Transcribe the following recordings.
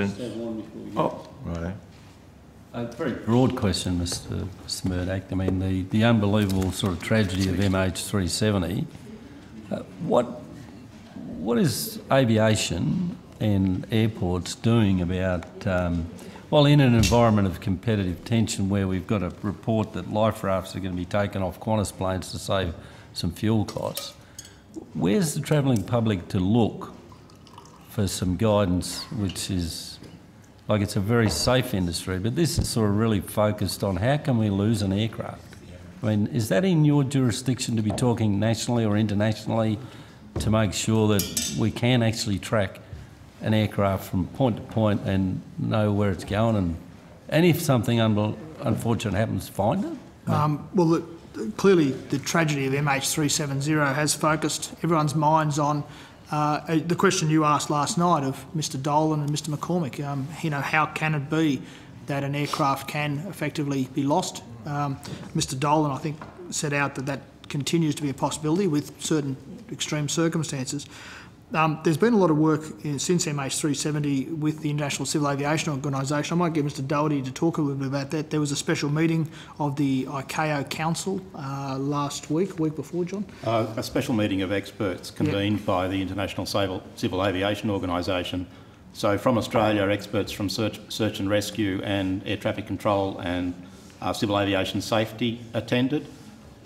evidence. Oh, right. A very broad question, Mr. Murdoch. I mean, the unbelievable sort of tragedy of MH370. What is aviation and airports doing about, well, in an environment of competitive tension where we've got a report that life rafts are going to be taken off Qantas planes to save some fuel costs, where's the travelling public to look for some guidance, which is, like, it's a very safe industry, but this is sort of really focused on how can we lose an aircraft? I mean, is that in your jurisdiction to be talking nationally or internationally to make sure that we can actually track an aircraft from point to point and know where it's going, and if something unfortunate happens, find it? Clearly the tragedy of MH370 has focused everyone's minds on the question you asked last night of Mr. Dolan and Mr. McCormick. How can it be that an aircraft can effectively be lost? Mr. Dolan, I think, set out that continues to be a possibility with certain extreme circumstances. There's been a lot of work since MH370 with the International Civil Aviation Organisation. I might get Mr. Doherty to talk a little bit about that. There was a special meeting of the ICAO Council last week before, John? A special meeting of experts convened by the International Civil Aviation Organisation. So from Australia, experts from search and rescue and air traffic control and civil aviation safety attended.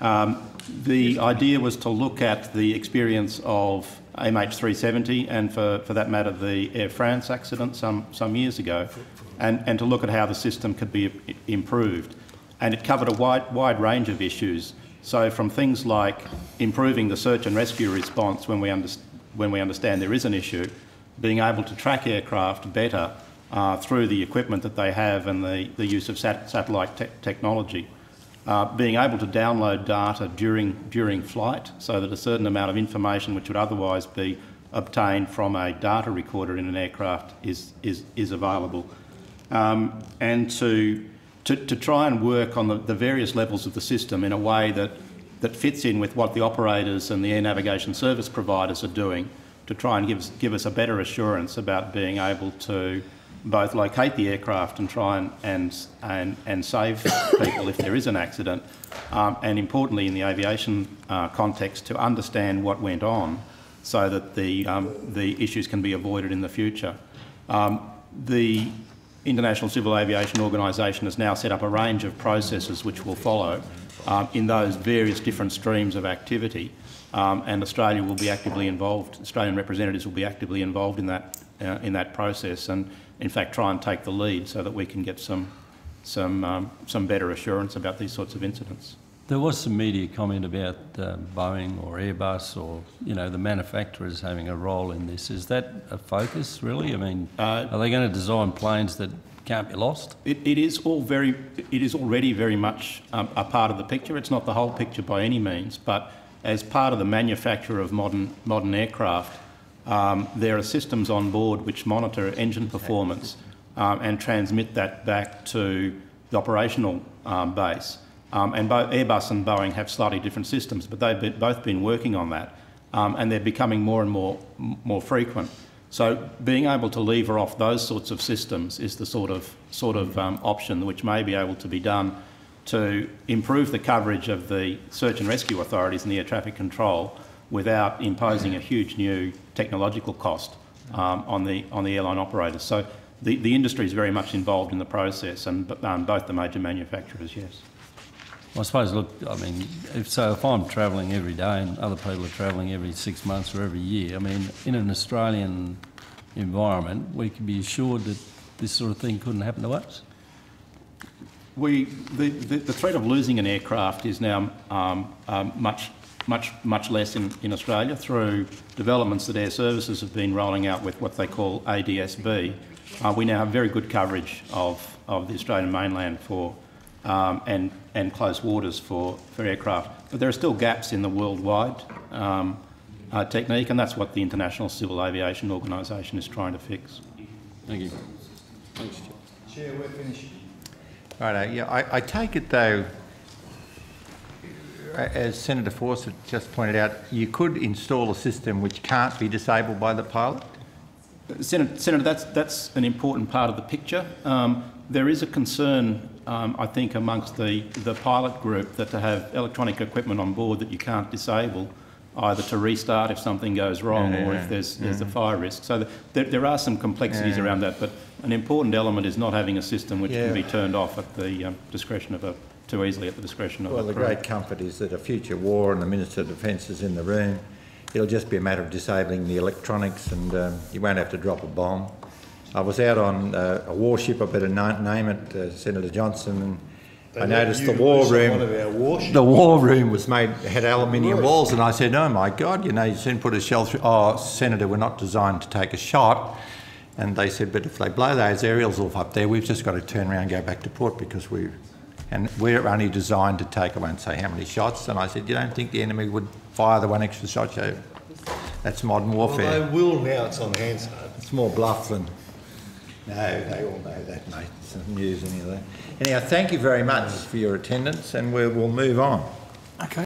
The idea was to look at the experience of MH370 and, for that matter, the Air France accident some years ago, and to look at how the system could be improved. And it covered a wide range of issues. So from things like improving the search and rescue response when we understand there is an issue, being able to track aircraft better through the equipment that they have and the use of satellite technology. Being able to download data during flight so that a certain amount of information which would otherwise be obtained from a data recorder in an aircraft is available. And to try and work on the various levels of the system in a way that fits in with what the operators and the air navigation service providers are doing, to try and give us a better assurance about being able to both locate the aircraft and try and save people if there is an accident, and importantly in the aviation context, to understand what went on so that the issues can be avoided in the future. The International Civil Aviation Organisation has now set up a range of processes which will follow in those various different streams of activity, and Australia will be actively involved. Australian representatives will be actively involved in that process, and in fact try and take the lead so that we can get some better assurance about these sorts of incidents. There was some media comment about Boeing or Airbus or the manufacturers having a role in this. Is that a focus really? I mean, are they going to design planes that can't be lost? It is already very much a part of the picture. It's not the whole picture by any means, but as part of the manufacture of modern aircraft, there are systems on board which monitor engine performance and transmit that back to the operational base. And both Airbus and Boeing have slightly different systems, but they've both been working on that, and they're becoming more and more frequent. So being able to lever off those sorts of systems is the sort of option which may be able to be done to improve the coverage of the search and rescue authorities and the air traffic control without imposing a huge new technological cost on the airline operators. So the industry is very much involved in the process, and both the major manufacturers, yes. I suppose, look, I mean, if I'm travelling every day and other people are travelling every 6 months or every year, I mean, in an Australian environment, we can be assured that this sort of thing couldn't happen to us? The threat of losing an aircraft is now much less in Australia through developments that Air Services have been rolling out with what they call ADSB. We now have very good coverage of the Australian mainland for and close waters for aircraft. But there are still gaps in the worldwide technique, and that's what the International Civil Aviation Organisation is trying to fix. Thank you. Thanks, Chair, we're finished. Right, yeah, I take it though, as Senator Fawcett just pointed out, you could install a system which can't be disabled by the pilot? Senator, that's an important part of the picture. There is a concern, I think, amongst the pilot group that to have electronic equipment on board that you can't disable, either to restart if something goes wrong or if there's a fire risk. So there are some complexities around that, but an important element is not having a system which can be turned off at the discretion of too easily at the discretion of Well, the crew. great comfort is that a future war and the Minister of Defence is in the room. It'll just be a matter of disabling the electronics and you won't have to drop a bomb. I was out on a warship, I better name it, Senator Johnson, and I noticed the war room was had aluminium walls, and I said, oh my God, you know, you soon put a shell through. Oh, Senator, we're not designed to take a shot. And they said, but if they blow those aerials off up there, we've just got to turn around and go back to port because we're only designed to take, I won't say how many shots. And I said, you don't think the enemy would fire the one extra shot? So that's modern warfare. Well, they will now, it's on Hansard. It's more bluff than... No, they all know that, mate. It's not news, any of that. Anyhow, thank you very much for your attendance, and we'll move on. Okay.